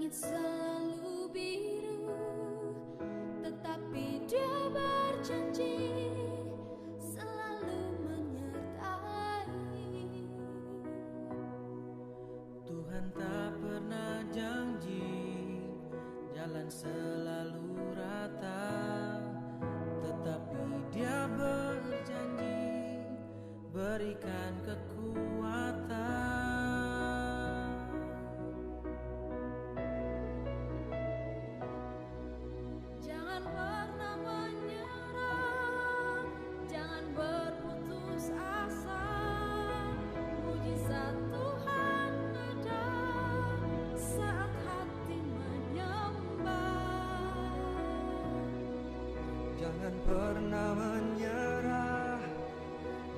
Langit selalu biru, tetapi Dia berjanji selalu menyertai. Tuhan tak pernah janji jalan selalu rata, tetapi Dia berjanji berikan kekuatan. Jangan pernah menyerah, jangan berputus asa. Mujizat Tuhan ada saat hati menyembah. Jangan pernah menyerah,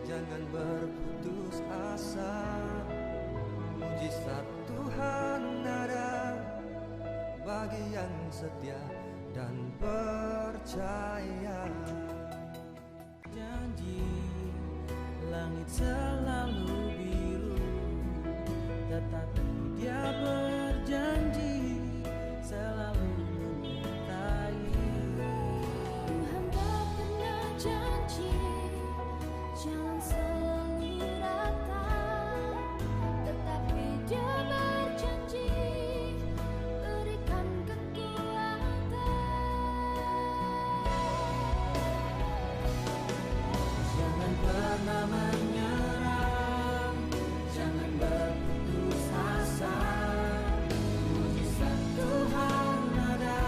jangan berputus asa. Mujizat Tuhan ada bagi yang setia dan percaya. Janji langit selalu biru, tetapi Dia berjanji selalu menyertai. Tuhan tak pernah janji jalan selalu rata, tetapi Dia berjanji berikan kekuatan. Jangan pernah menyerah, jangan berputus asa. Mujizat Tuhan ada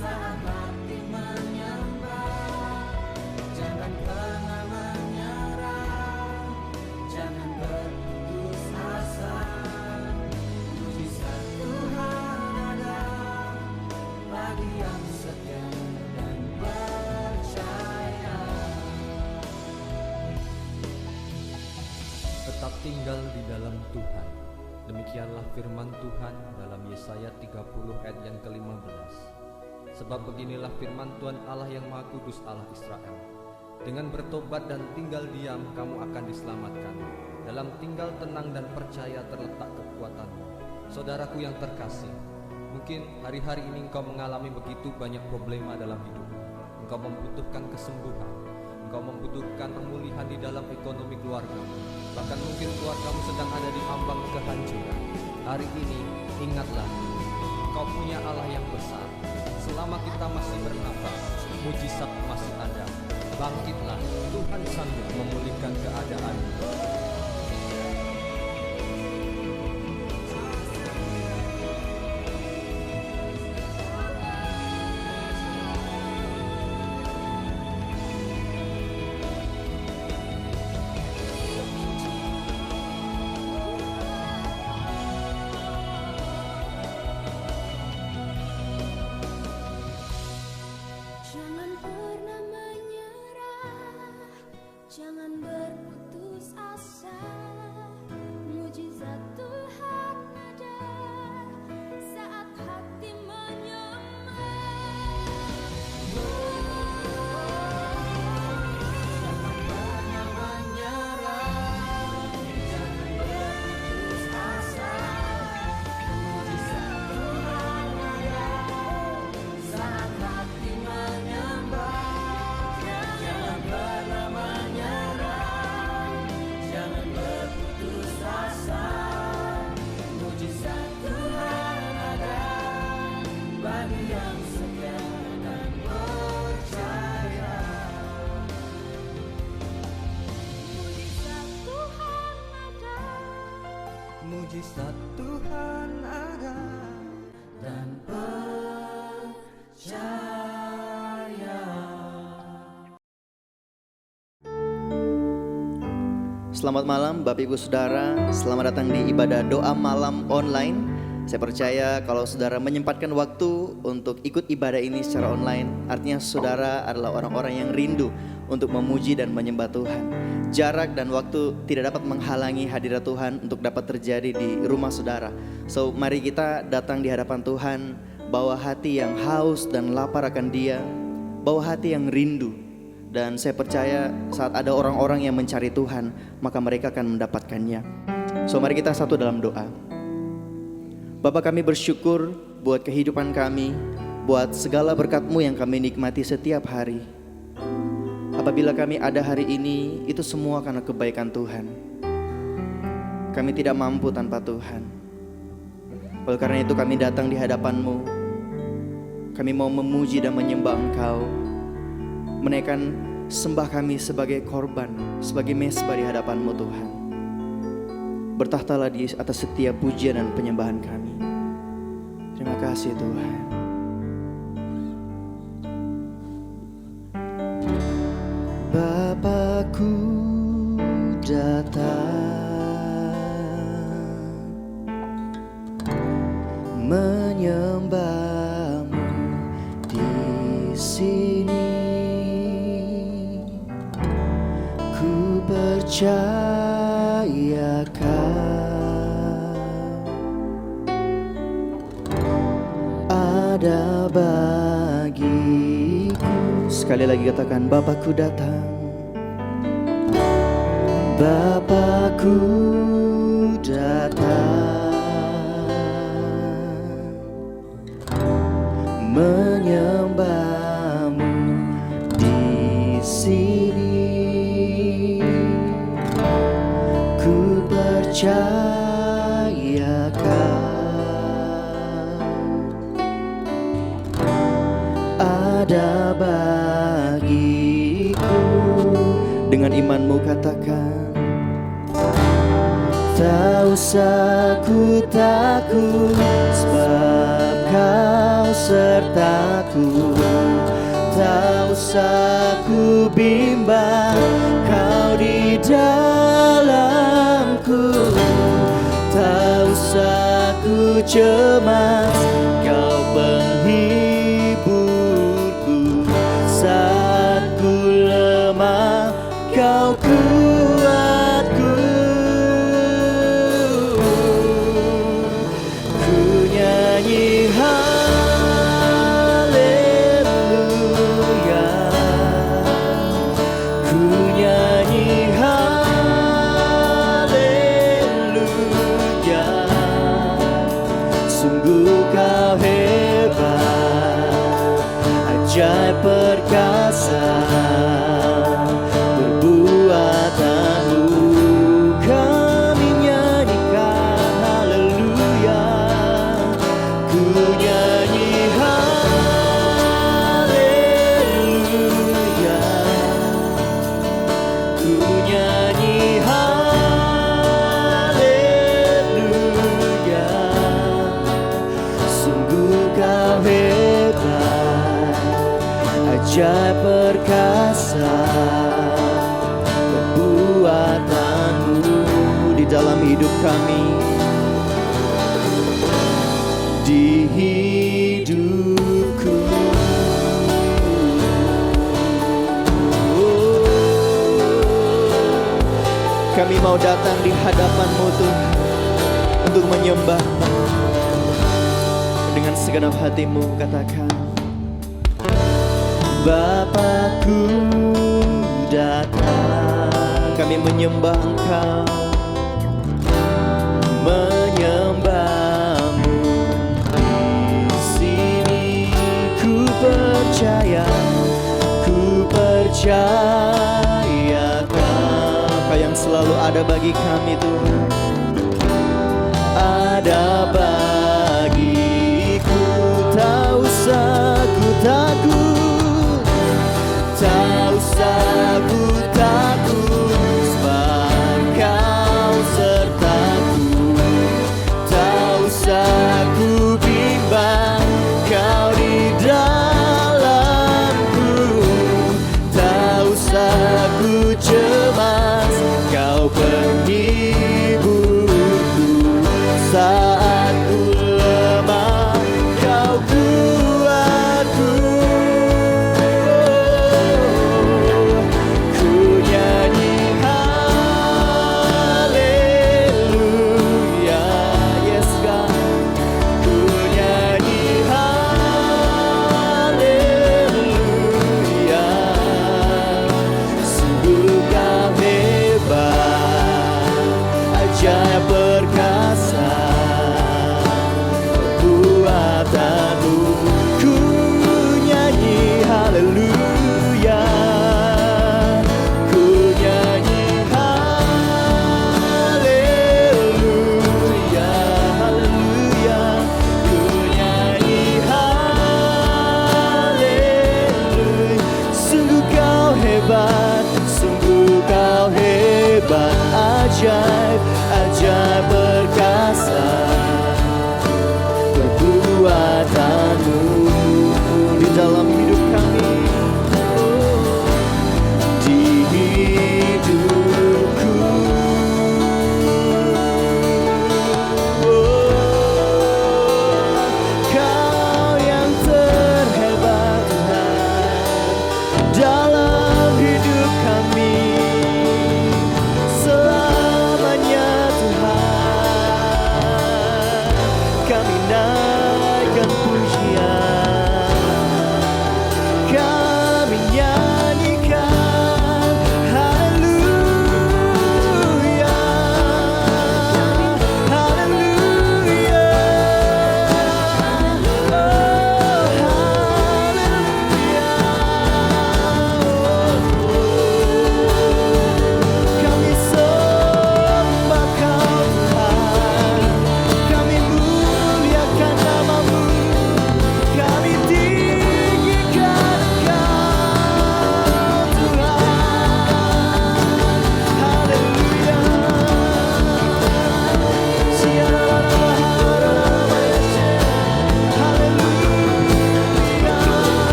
saat hati menyembah. Jangan pernah menyerah, jangan berputus asa. Mujizat Tuhan ada bagi yang setia dan percaya. Tetap tinggal di dalam Tuhan. Demikianlah firman Tuhan dalam Yesaya 30 ayat yang ke-15. Sebab beginilah firman Tuhan Allah yang Maha Kudus, Allah Israel. Dengan bertobat dan tinggal diam kamu akan diselamatkan. Dalam tinggal tenang dan percaya terletak kekuatanmu. Saudaraku yang terkasih, mungkin hari-hari ini engkau mengalami begitu banyak problema dalam hidup. Engkau membutuhkan kesembuhan, engkau membutuhkan pemulihan di dalam ekonomi keluargamu. Bahkan mungkin keluargamu sedang ada di ambang kehancuran. Hari ini ingatlah, engkau punya Allah yang besar. Selama kita masih bernafas, mujizat masih ada. Bangkitlah, Tuhan sanggup memulihkan keadaanmu. Jangan pernah menyerah, jangan berputus asa. Mujizat Tuhan ada saat hati menyembah. Jangan pernah menyerah, jangan berputus asa. Mujizat Tuhan ada saat hati menyembah. Jangan pernah menyerah, jangan berputus asa. Mujizat Tuhan ada bagi yang setia dan percaya. Mujizat Tuhan ada. Mujizat Tuhan ada Dan percaya. Selamat malam Bapak Ibu Saudara, selamat datang di ibadah doa malam online. Saya percaya kalau saudara menyempatkan waktu untuk ikut ibadah ini secara online, artinya saudara adalah orang-orang yang rindu untuk memuji dan menyembah Tuhan. Jarak dan waktu tidak dapat menghalangi hadirat Tuhan untuk dapat terjadi di rumah saudara. So mari kita datang di hadapan Tuhan, bawa hati yang haus dan lapar akan Dia, bawa hati yang rindu. Dan saya percaya saat ada orang-orang yang mencari Tuhan, maka mereka akan mendapatkannya. So mari kita satu dalam doa. Bapa, kami bersyukur buat kehidupan kami, buat segala berkat-Mu yang kami nikmati setiap hari. Apabila kami ada hari ini, itu semua karena kebaikan Tuhan. Kami tidak mampu tanpa Tuhan. Oleh karena itu kami datang di hadapan-Mu. Kami mau memuji dan menyembah Engkau, menaikkan sembah kami sebagai korban, sebagai mezbah di hadapan-Mu Tuhan. Bertahtalah di atas setiap pujian dan penyembahan kami. Terima kasih Tuhan. Bapakku datang menyembah-Mu di sini. Ku percaya ada bagiku. Sekali lagi katakan, Bapakku datang. Bapakku datang menyembah-Mu di sini. Ku percaya ada bagiku. Dengan imanmu katakan, tak usah ku takut, sebab Kau sertaku. Tak usah ku bimbang, Kau di dalamku. Tak usah ku cemas, Kau penghiburku. Saat ku lemah, Kau kuatku. Ku nyanyi haleluya, ku nyanyi haleluya. Sungguh Kau hebat, ajaib perkasa. Ajaib perkasa perbuatan-Mu di dalam hidup kami, di hidupku. Kami mau datang di hadapan-Mu Tuhan untuk menyembah dengan segenap hatimu. Katakan, Bapakku datang, kami menyembah Engkau, menyembah-Mu di sini. Ku percaya Kau yang selalu ada bagi kami Tuhan. Ada bagiku, tak usah ku takut, tak usah ku takut, sebab Kau sertaku. Tak usah ku bimbang, Kau di dalamku. Tak usah ku cemas, Kau penghiburku. Saat ku lemah, Kau kuatku.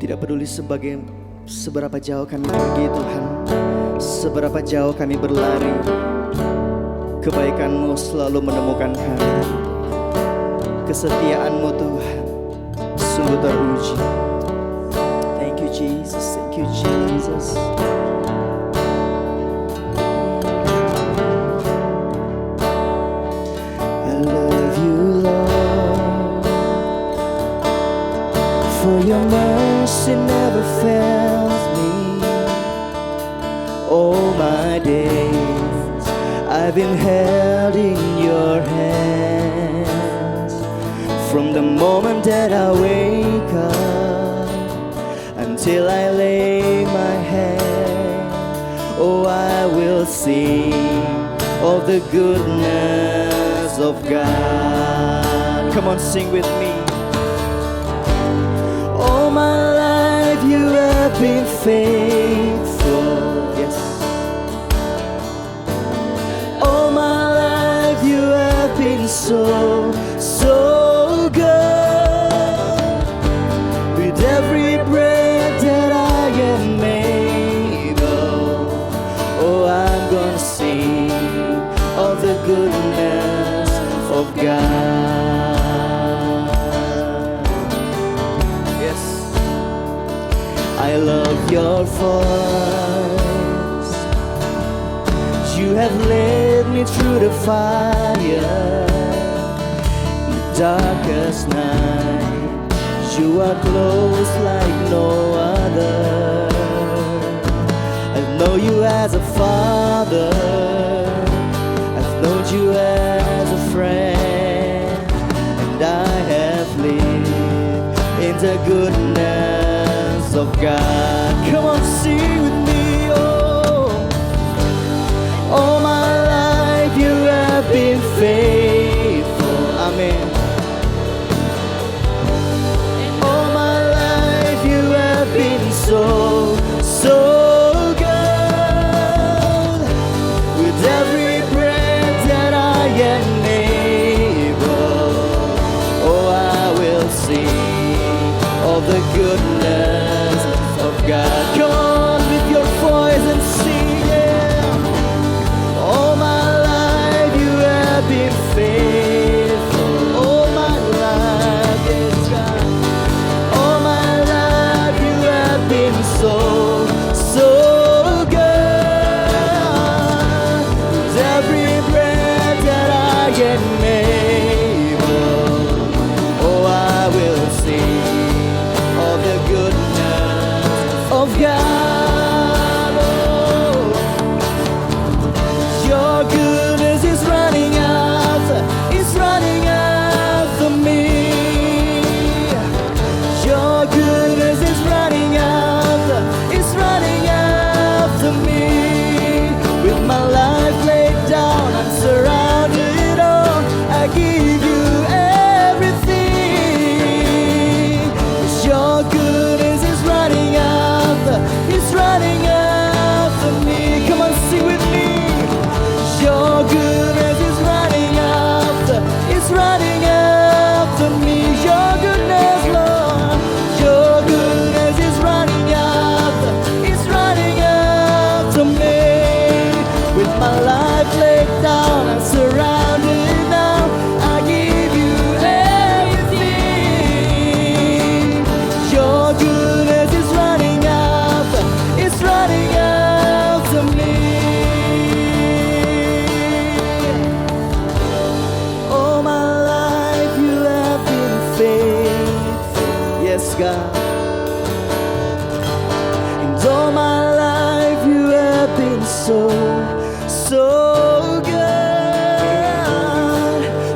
Tidak peduli seberapa jauh kami pergi Tuhan, seberapa jauh kami berlari, kebaikan-Mu selalu menemukan kami. Kesetiaan-Mu Tuhan sungguh teruji. Thank you Jesus, thank you Jesus. I love you Lord, for your mercy never fails me. All my days I've been held in your hands. From the moment that I wake up until I lay my head, oh, I will sing of the goodness of God. Come on, sing with me. All my life you have been faithful, yes. All my life you have been so good. With every breath that I am able, oh, I'm gonna sing of the goodness of God. Yes, I love your voice. You have led me through the fire, darkest night, you are close like no other. I know you as a father, I've known you as a friend, and I have lived in the goodness of God. Come on, sing with me, oh. All my life you have been faithful, amen. So good. With every breath that I am able, oh, I will sing of the goodness of God. Come on with your voice and sing, yeah. All my life you have been faithful. All my life, yes, God. All my life you have been so good. With every breath that I am able, oh, I will sing of the goodness of God. Oh, your goodness is running after me. Your goodness is running after me. With my life laid down and surrounded on, I give you everything. 'Cause your goodness is running after me. Come on, sing with me. Your goodness is running after me. Your goodness, Lord. Your goodness is running after me. With my life laid down and surrounded now, I give you everything. Your goodness is running after me. All my life you have been faithful, yes, God. And all my life you have been so good.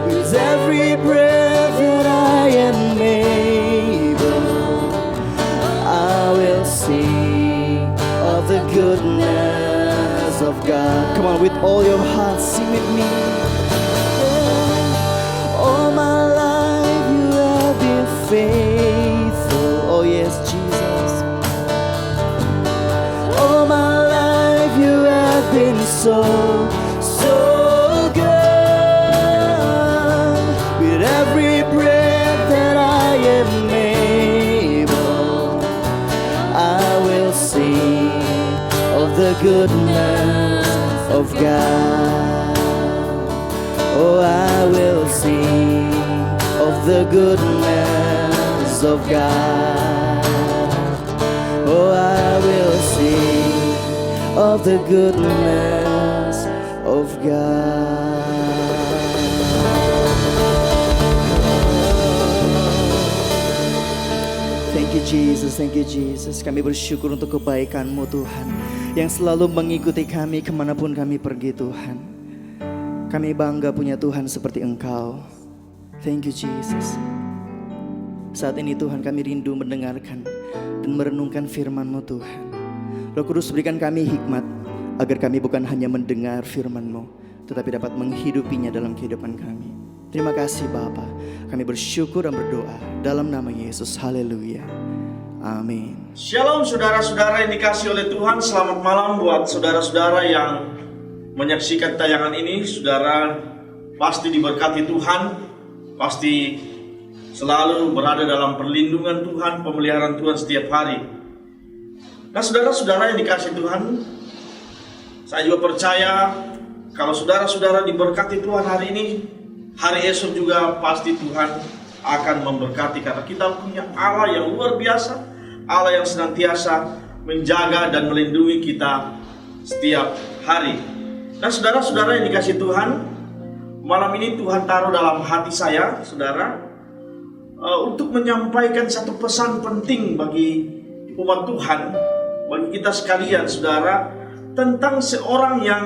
With every breath that I am able, I will sing of the goodness of God. Come on, with all your heart, sing with me. All my life you have been faithful. Oh yes, Jesus. All my life you have been so good. With every breath that I am able, goodness of God. Oh, I will sing of the goodness of God. Oh, I will sing of the goodness of God. Thank you Jesus, thank you Jesus. Kami bersyukur untuk kebaikan-Mu Tuhan, yang selalu mengikuti kami kemanapun kami pergi Tuhan. Kami bangga punya Tuhan seperti Engkau. Thank you Jesus. Saat ini Tuhan kami rindu mendengarkan dan merenungkan firman-Mu Tuhan. Roh Kudus berikan kami hikmat, agar kami bukan hanya mendengar firman-Mu, tetapi dapat menghidupinya dalam kehidupan kami. Terima kasih Bapa. Kami bersyukur dan berdoa dalam nama Yesus. Haleluya. Amin. Shalom saudara-saudara yang dikasihi oleh Tuhan. Selamat malam buat saudara-saudara yang menyaksikan tayangan ini. Saudara pasti diberkati Tuhan, pasti selalu berada dalam perlindungan Tuhan, pemeliharaan Tuhan setiap hari. Nah saudara-saudara yang dikasihi Tuhan, saya juga percaya kalau saudara-saudara diberkati Tuhan hari ini, hari esok juga pasti Tuhan akan memberkati, karena kita punya Allah yang luar biasa, Allah yang senantiasa menjaga dan melindungi kita setiap hari. Nah saudara-saudara yang dikasihi Tuhan, malam ini Tuhan taruh dalam hati saya, saudara, untuk menyampaikan satu pesan penting bagi umat Tuhan, bagi kita sekalian, saudara, tentang seorang yang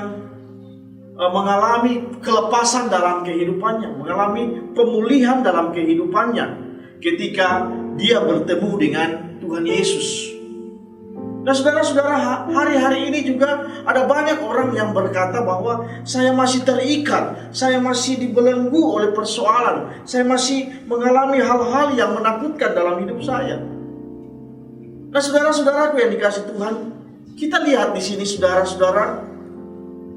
mengalami kelepasan dalam kehidupannya, mengalami pemulihan dalam kehidupannya ketika dia bertemu dengan Tuhan Yesus. Nah saudara-saudara, hari-hari ini juga ada banyak orang yang berkata bahwa saya masih terikat, saya masih dibelenggu oleh persoalan, saya masih mengalami hal-hal yang menakutkan dalam hidup saya. Nah saudara-saudaraku yang dikasihi Tuhan, kita lihat di sini saudara-saudara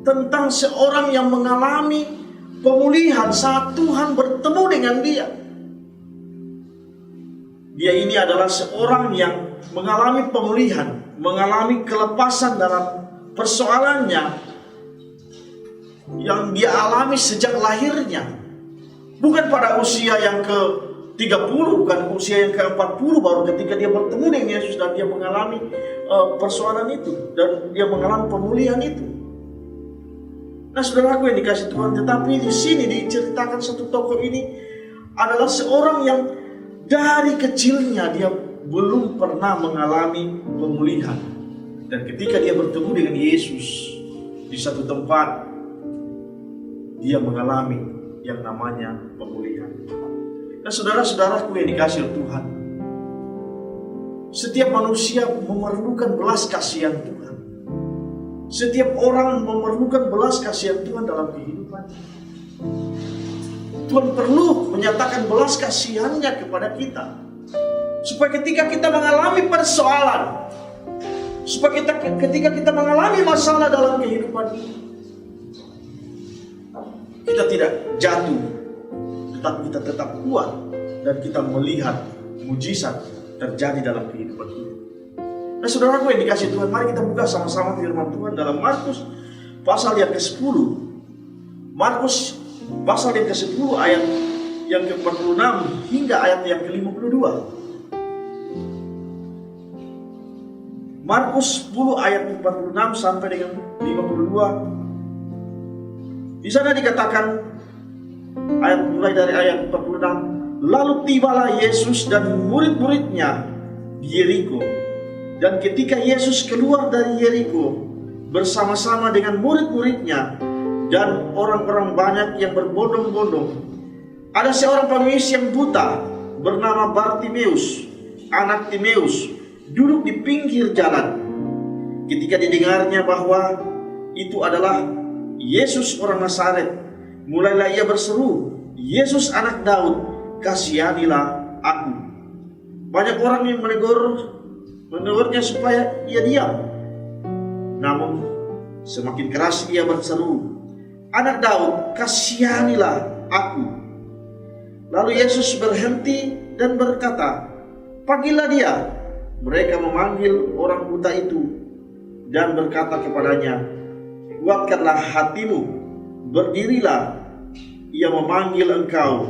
tentang seorang yang mengalami pemulihan saat Tuhan bertemu dengan dia. Dia ini adalah seorang yang mengalami pemulihan, mengalami kelepasan dalam persoalannya yang dia alami sejak lahirnya. Bukan pada usia yang ke-30, bukan usia yang ke-40, baru ketika dia bertemu dengan Yesus dan dia mengalami persoalan itu, dan dia mengalami pemulihan itu. Nah saudaraku yang dikasihi Tuhan, tetapi di sini diceritakan satu tokoh ini adalah seorang yang dari kecilnya dia belum pernah mengalami pemulihan. Dan ketika dia bertemu dengan Yesus di satu tempat, dia mengalami yang namanya pemulihan. Nah saudara-saudaraku yang dikasihi Tuhan, setiap manusia memerlukan belas kasihan Tuhan. Setiap orang memerlukan belas kasihan Tuhan dalam kehidupannya. Tuhan perlu menyatakan belas kasihannya kepada kita, supaya ketika kita mengalami persoalan, supaya ketika kita mengalami masalah dalam kehidupan ini, kita tidak jatuh, tetapi kita tetap kuat dan kita melihat mujizat terjadi dalam kehidupan kita. Nah saudaraku yang dikasihi Tuhan, mari kita buka sama-sama firman Tuhan dalam Markus pasal yang ke-10. Markus pasal yang ke-10 ayat yang ke-46 hingga ayat yang ke-52. Markus 10 ayat 46 sampai dengan 52. Di sana dikatakan mulai dari ayat 46, lalu tibalah Yesus dan murid-muridnya di Yeriko. Dan ketika Yesus keluar dari Yeriko bersama-sama dengan murid-muridnya dan orang-orang banyak yang berbondong-bondong, ada seorang pengemis yang buta bernama Bartimeus, anak Timeus, duduk di pinggir jalan. Ketika didengarnya bahwa itu adalah Yesus orang Nazaret, mulailah ia berseru, Yesus anak Daud, kasihanilah aku. Banyak orang yang menegurnya supaya ia diam. Namun semakin keras ia berseru, anak Daud, kasihanilah aku. Lalu Yesus berhenti dan berkata, panggillah dia. Mereka memanggil orang buta itu. dan berkata kepadanya, "Kuatkanlah hatimu, berdirilah." Ia memanggil engkau.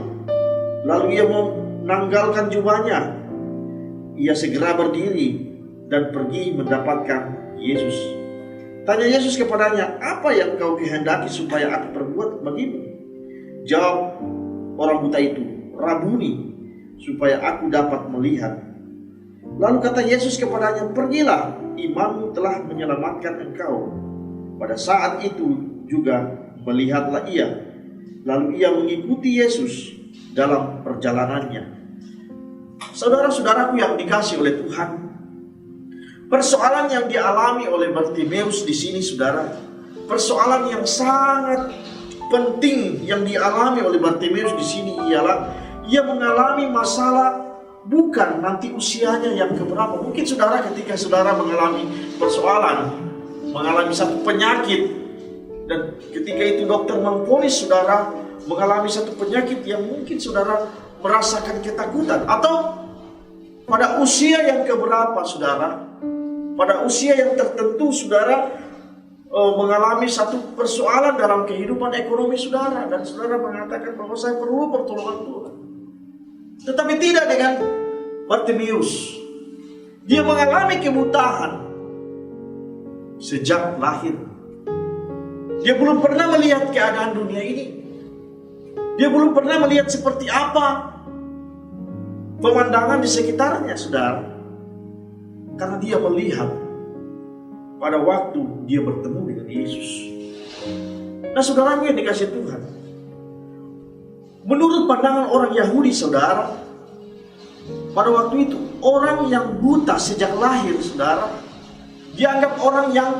Lalu ia menanggalkan jubahnya. Ia segera berdiri dan pergi mendapatkan Yesus. Tanya Yesus kepadanya, "Apa yang kau kehendaki supaya aku perbuat bagimu?" Jawab orang buta itu, "Rabuni, supaya aku dapat melihat." Lalu kata Yesus kepadanya, "Pergilah, imanmu telah menyelamatkan engkau." Pada saat itu juga melihatlah ia. Lalu ia mengikuti Yesus dalam perjalanannya. Saudara-saudaraku yang dikasihi oleh Tuhan, persoalan yang dialami oleh Bartimeus di sini, saudara, persoalan yang sangat penting yang dialami oleh Bartimeus di sini ialah ia mengalami masalah bukan nanti usianya yang keberapa. Mungkin saudara ketika saudara mengalami persoalan, mengalami satu penyakit, dan ketika itu dokter memvonis saudara mengalami satu penyakit yang mungkin saudara merasakan ketakutan, atau pada usia yang keberapa saudara, pada usia yang tertentu saudara mengalami satu persoalan dalam kehidupan ekonomi saudara, dan saudara mengatakan bahwa saya perlu pertolongan Tuhan. Tetapi tidak dengan Bartimeus. Dia mengalami kebutaan sejak lahir. Dia belum pernah melihat keadaan dunia ini. Dia belum pernah melihat seperti apa pemandangan di sekitarnya, saudara. Karena dia melihat pada waktu dia bertemu dengan Yesus. Nah, saudara yang dikasih Tuhan, menurut pandangan orang Yahudi, saudara, pada waktu itu orang yang buta sejak lahir, saudara, dianggap orang yang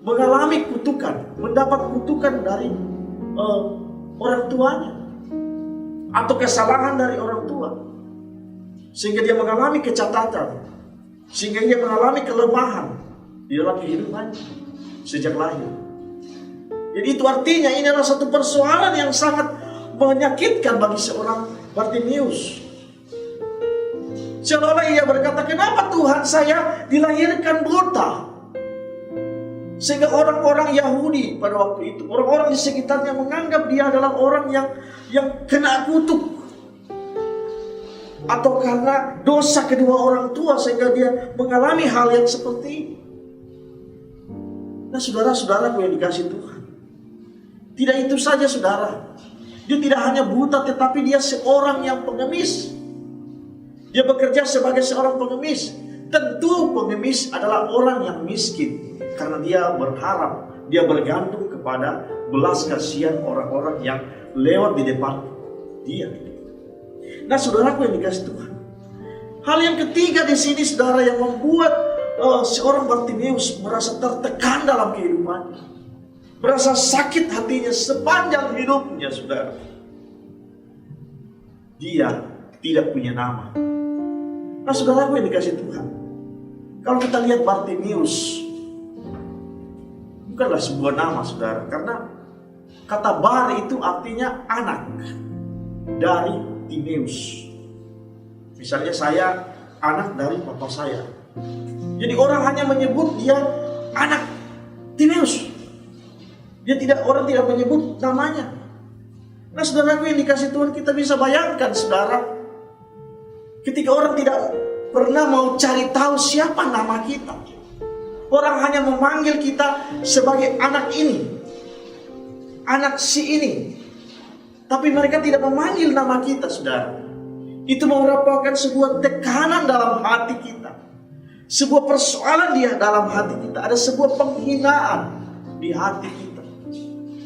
mengalami kutukan, mendapat kutukan dari orang tuanya, atau kesalahan dari orang tua, sehingga dia mengalami kecacatan, sehingga dia mengalami kelemahan di dalam kehidupannya sejak lahir. Jadi itu artinya ini adalah satu persoalan yang sangat menyakitkan bagi seorang Bartimeus. Seolah-olah ia berkata, "Kenapa Tuhan saya dilahirkan buta?" Sehingga orang-orang Yahudi pada waktu itu, orang-orang di sekitarnya menganggap dia adalah orang yang kena kutuk, atau karena dosa kedua orang tua sehingga dia mengalami hal yang seperti ini. Nah, saudara-saudaraku yang dikasihi Tuhan, tidak itu saja saudara. Dia tidak hanya buta, tetapi dia seorang yang pengemis. Dia bekerja sebagai seorang pengemis. Tentu pengemis adalah orang yang miskin, karena dia berharap, dia bergantung kepada belas kasihan orang-orang yang lewat di depan dia. Nah, saudaraku yang dikasihi Tuhan, hal yang ketiga di sini, saudara, yang membuat seorang Bartimeus merasa tertekan dalam kehidupannya, merasa sakit hatinya sepanjang hidupnya, saudara. Dia tidak punya nama. Nah, saudaraku yang dikasihi Tuhan, kalau kita lihat Bartimeus bukanlah sebuah nama, saudara, karena kata Bar itu artinya anak dari Timeus. Misalnya saya anak dari papa saya, jadi orang hanya menyebut dia anak Timeus. Orang tidak menyebut namanya. Nah, saudaraku yang dikasihi Tuhan, kita bisa bayangkan, saudara, ketika orang tidak pernah mau cari tahu siapa nama kita. Orang hanya memanggil kita sebagai anak ini, anak si ini. Tapi mereka tidak memanggil nama kita, saudara. Itu merupakan sebuah tekanan dalam hati kita, sebuah persoalan di dalam hati kita. Ada sebuah penghinaan di hati kita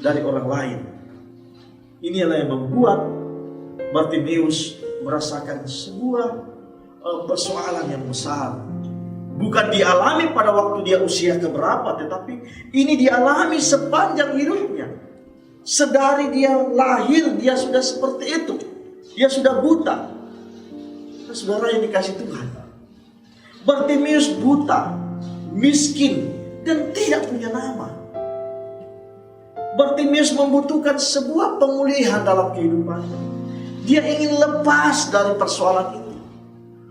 dari orang lain. Inilah yang membuat Bartimeus merasakan sebuah persoalan yang besar. Bukan dialami pada waktu dia usia keberapa, tetapi ini dialami sepanjang hidupnya. Sedari dia lahir, dia sudah seperti itu. Dia sudah buta. Nah, saudara yang dikasihi Tuhan, Bartimeus buta, miskin, dan tidak punya nama. Bartimeus membutuhkan sebuah pemulihan dalam kehidupannya. Dia ingin lepas dari persoalan itu.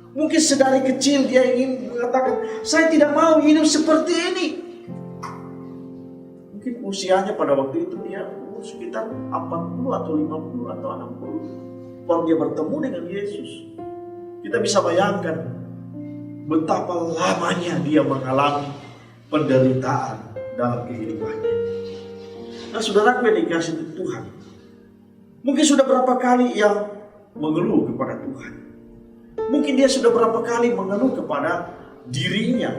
Mungkin sedari kecil dia ingin mengatakan, "Saya tidak mau hidup seperti ini. Mungkin usianya pada waktu itu dia sekitar 40 atau 50 atau 60. Baru dia bertemu dengan Yesus. Kita bisa bayangkan betapa lamanya dia mengalami penderitaan dalam kehidupannya. Nah, saudaraku yang dikasihi Tuhan, mungkin sudah berapa kali ia mengeluh kepada Tuhan. Mungkin dia sudah berapa kali mengeluh kepada dirinya.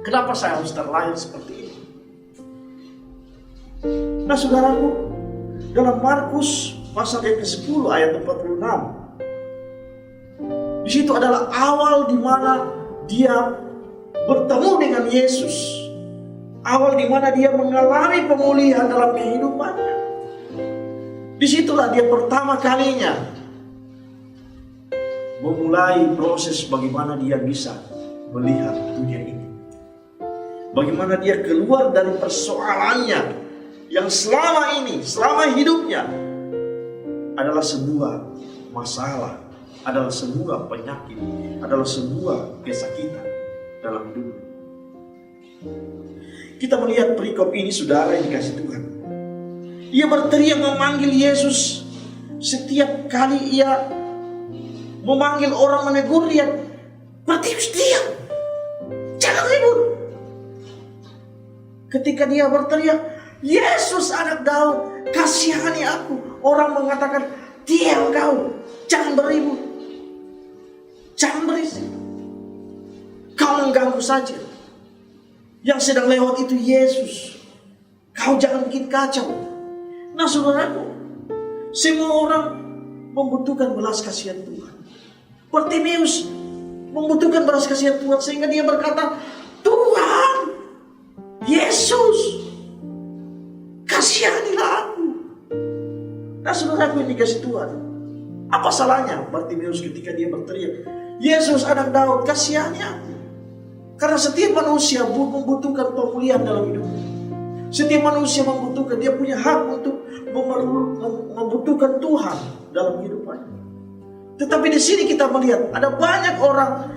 Kenapa saya harus terlahir seperti ini? Nah, saudaraku, dalam Markus pasal yang ke-10 ayat 46, di situ adalah awal di mana dia bertemu dengan Yesus. Awal di mana dia mengalami pemulihan dalam kehidupannya. Disitulah dia pertama kalinya memulai proses bagaimana dia bisa melihat dunia ini. Bagaimana dia keluar dari persoalannya yang selama ini, selama hidupnya adalah sebuah masalah, adalah sebuah penyakit, adalah sebuah kesakitan dalam hidup. Kita melihat perikop ini, saudara yang dikasihi Tuhan. Ia berteriak memanggil Yesus. Setiap kali ia memanggil orang, menegur dia, Bartimeus diam, jangan ribut. Ketika dia berteriak, Yesus anak Daud, kasihani aku, orang mengatakan, diam kau, jangan beribut, jangan berisik, kau mengganggu saja. Yang sedang lewat itu Yesus, kau jangan bikin kacau. Nah, saudaraku, semua orang membutuhkan belas kasihan Tuhan. Bartimeus membutuhkan belas kasihan Tuhan, sehingga dia berkata, Tuhan, Yesus, kasihanilah aku. Nah, saudaraku yang dikasihi Tuhan, apa salahnya Bartimeus ketika dia berteriak, Yesus anak Daud, kasihani aku? Karena setiap manusia membutuhkan pemulihan dalam hidupnya. Setiap manusia membutuhkan, dia punya hak untuk membutuhkan Tuhan dalam kehidupannya. Tetapi di sini kita melihat ada banyak orang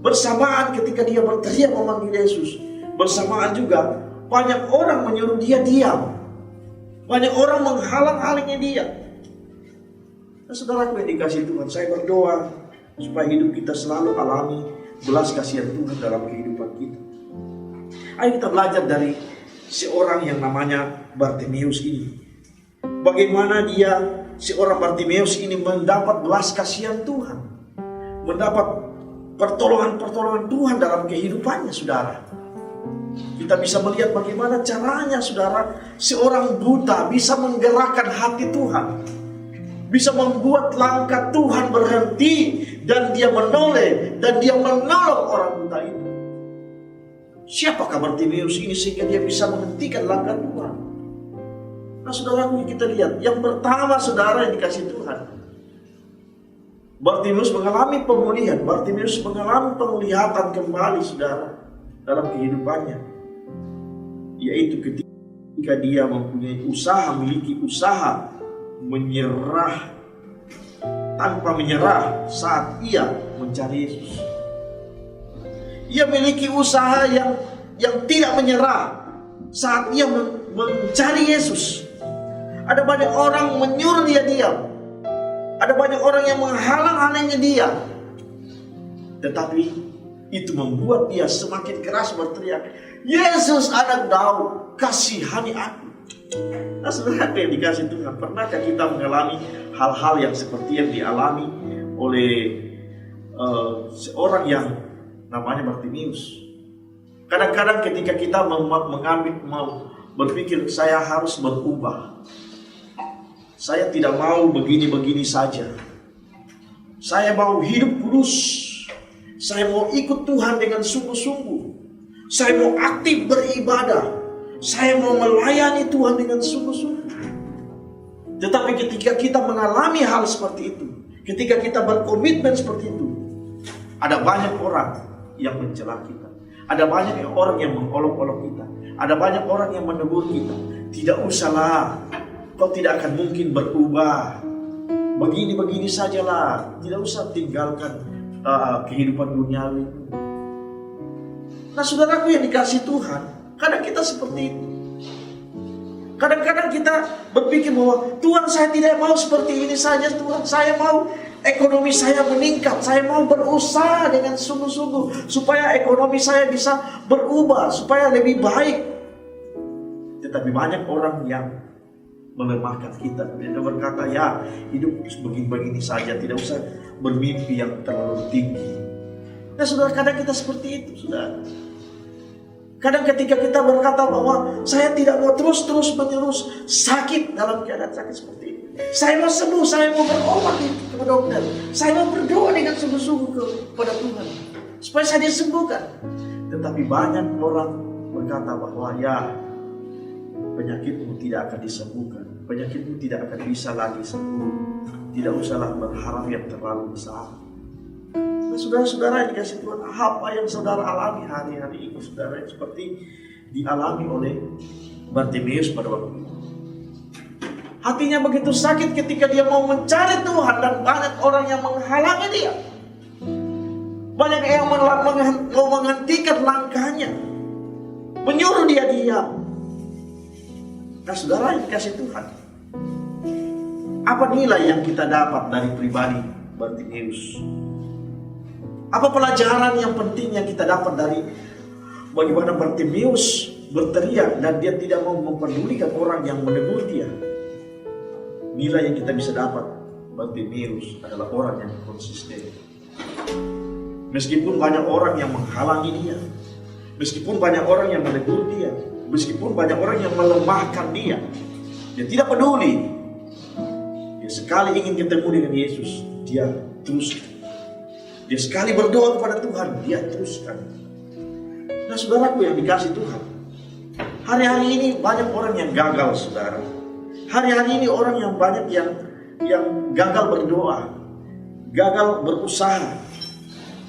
bersamaan ketika dia berteriak memanggil Yesus. Bersamaan juga banyak orang menyuruh dia diam. Banyak orang menghalang-halangi dia. Nah, saudaraku yang dikasihi Tuhan, saya berdoa supaya hidup kita selalu alami belas kasihan Tuhan dalam kehidupan kita. Ayo kita belajar dari seorang yang namanya Bartimeus ini. Bagaimana seorang Bartimeus ini mendapat belas kasihan Tuhan, mendapat pertolongan Tuhan dalam kehidupannya, saudara. Kita bisa melihat bagaimana caranya, saudara, seorang buta bisa menggerakkan hati Tuhan, bisa membuat langkah Tuhan berhenti, dan dia menoleh, dan dia menolong orang buta itu. Siapakah Bartimeus ini sehingga dia bisa menghentikan langkah Tuhan? Nah, saudaraku, kita lihat yang pertama, saudara yang dikasihi Tuhan, Bartimeus mengalami pemulihan. Bartimeus mengalami penglihatan kembali, saudara, dalam kehidupannya, yaitu ketika dia mempunyai usaha, memiliki usaha, menyerah tanpa menyerah saat ia mencari Yesus. Ia memiliki usaha yang tidak menyerah saat ia mencari Yesus. Ada banyak orang menyuruh dia diam. Ada banyak orang yang menghalang-halangi dia. Tetapi itu membuat dia semakin keras berteriak, Yesus anak Daud, kasihani aku. Nah, saudara yang dikasihi Tuhan, pernahkah kita mengalami hal-hal yang seperti yang dialami oleh seorang yang namanya Bartimeus? Kadang-kadang ketika kita berpikir, saya harus berubah, saya tidak mau begini-begini saja, saya mau hidup kudus, saya mau ikut Tuhan dengan sungguh-sungguh, saya mau aktif beribadah, saya mau melayani Tuhan dengan sungguh-sungguh. Tetapi ketika kita mengalami hal seperti itu, ketika kita berkomitmen seperti itu, ada banyak orang yang mencela kita, ada banyak orang yang mengolok-olok kita, ada banyak orang yang menegur kita. Tidak usahlah, kau tidak akan mungkin berubah, begini-begini sajalah, tidak usah tinggalkan kehidupan duniawi. Nah, saudaraku yang dikasihi Tuhan, kadang kita seperti itu. Kadang-kadang kita berpikir bahwa Tuhan, saya tidak mau seperti ini saja Tuhan. Saya mau ekonomi saya meningkat. Saya mau berusaha dengan sungguh-sungguh supaya ekonomi saya bisa berubah, supaya lebih baik. Tetapi banyak orang yang melemahkan kita. Dia berkata, ya hidup begini-begini saja, tidak usah bermimpi yang terlalu tinggi. Nah saudara, kadang kita seperti itu saudara. Kadang ketika kita berkata bahwa saya tidak mau terus menerus sakit dalam keadaan sakit seperti ini. Saya mau sembuh, saya mau berobat ke dokter. Saya mau berdoa dengan sungguh-sungguh kepada Tuhan supaya saya disembuhkan. Tetapi banyak orang berkata bahwa ya penyakitmu tidak akan disembuhkan. Penyakitmu tidak akan bisa lagi sembuh. Tidak usahlah berharap yang terlalu besar. Nah, saudara-saudara yang dikasih Tuhan, apa yang saudara alami hari-hari ini, saudara, seperti dialami oleh Bartimeus pada waktu itu. Hatinya begitu sakit ketika dia mau mencari Tuhan dan banyak orang yang menghalangi dia. Banyak yang mau menghentikan langkahnya, menyuruh dia diam. Nah saudara yang dikasih Tuhan, apa nilai yang kita dapat dari pribadi Bartimeus? Apa pelajaran yang penting yang kita dapat dari bagaimana Bartimeus berteriak dan dia tidak mau mempedulikan orang yang menegur dia? Nilai yang kita bisa dapat, Bartimeus adalah orang yang konsisten. Meskipun banyak orang yang menghalangi dia, meskipun banyak orang yang menegur dia, meskipun banyak orang yang melemahkan dia, dia tidak peduli. Dia sekali ingin ketemu dengan Yesus, dia teruskan. Dia sekali berdoa kepada Tuhan, dia teruskan. Nah saudaraku yang dikasih Tuhan, hari-hari ini banyak orang yang gagal saudara. Hari-hari ini orang yang banyak yang gagal berdoa, gagal berusaha.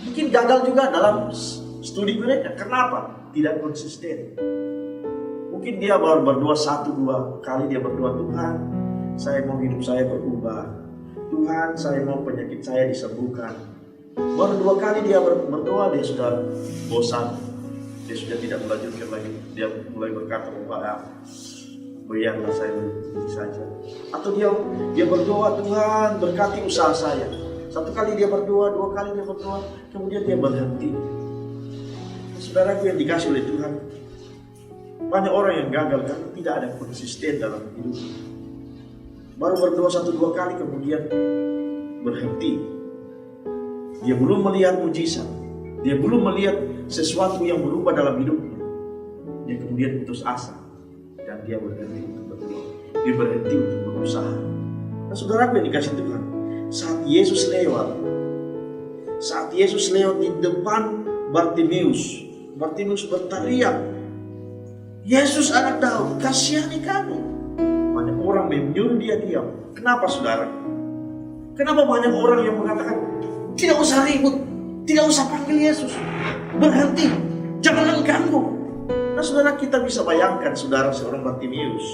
Mungkin gagal juga dalam studi mereka. Kenapa? Tidak konsisten. Mungkin dia baru berdoa 1-2 kali dia berdoa, Tuhan saya mau hidup saya berubah. Tuhan saya mau penyakit saya disembuhkan. Baru 2 kali dia berdoa, dia sudah bosan. Dia sudah tidak melanjutkan lagi. Dia mulai berkata, biarlah saya begini saja. Atau dia berdoa, Tuhan berkati usaha saya. 1 kali dia berdoa, 2 kali dia berdoa, kemudian dia berhenti. Saudaraku yang dikasih oleh Tuhan, banyak orang yang gagal karena tidak ada konsisten dalam hidup. Baru berdoa 1-2 kali kemudian berhenti. Dia belum melihat mujizat. Dia belum melihat sesuatu yang berubah dalam hidupnya. Dia kemudian putus asa. Dan dia berhenti untuk berdoa. Dia berhenti untuk berusaha. Nah saudaraku yang dikasih Tuhan, saat Yesus lewat di depan Bartimeus berteriak, Yesus anak Daud, kasihani kami. Banyak orang menyuruh dia diam. Kenapa saudara? Kenapa banyak orang yang mengatakan, tidak usah ribut, tidak usah panggil Yesus, berhenti, jangan mengganggu. Nah saudara, kita bisa bayangkan saudara seorang Bartimeus.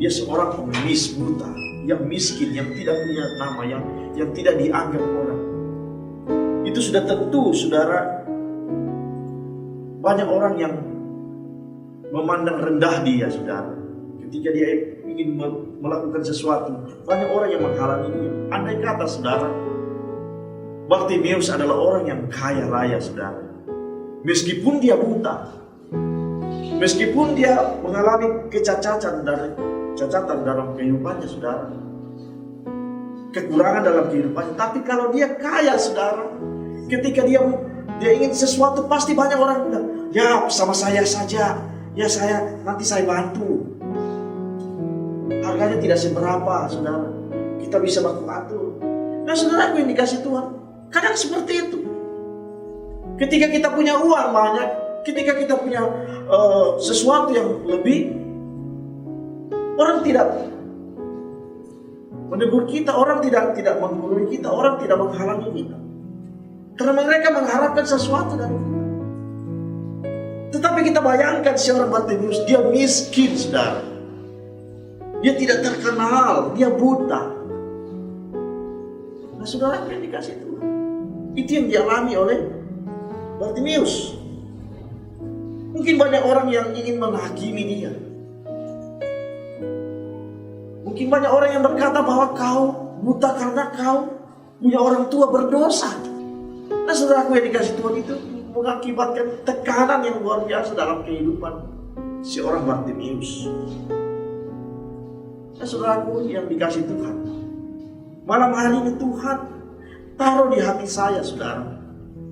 Dia seorang pengemis buta, yang miskin, yang tidak punya nama, yang tidak dianggap orang. Itu sudah tentu saudara, banyak orang yang memandang rendah dia saudara. Ketika dia ingin melakukan sesuatu, banyak orang yang menghalangi dia. Andai kata saudara, Bartimeus adalah orang yang kaya raya saudara. Meskipun dia buta, meskipun dia mengalami kecacatan dalam kehidupannya saudara, kekurangan dalam kehidupannya, tapi kalau dia kaya saudara, ketika dia ingin sesuatu, pasti banyak orang bilang, ya sama saya saja, ya nanti saya bantu. Harganya tidak seberapa saudara, kita bisa baku atur. Nah saudaraku yang dikasih Tuhan, kadang seperti itu. Ketika kita punya uang banyak, ketika kita punya sesuatu yang lebih, orang tidak menegur kita, orang tidak menggurui kita, orang tidak menghalangi kita, karena mereka mengharapkan sesuatu dari kita. Tetapi kita bayangkan seorang Bartimeus, dia miskin saudara, dia tidak terkenal, dia buta. Nah saudara yang dikasih Tuhan, itu yang dialami oleh Bartimeus. Mungkin banyak orang yang ingin menghakimi dia. Mungkin banyak orang yang berkata bahwa kau buta karena kau punya orang tua berdosa. Nah saudaraku yang dikasih Tuhan, itu mengakibatkan tekanan yang luar biasa dalam kehidupan seorang Bartimeus. Nah saudaraku yang dikasih Tuhan, malam hari ini Tuhan taruh di hati saya, saudara,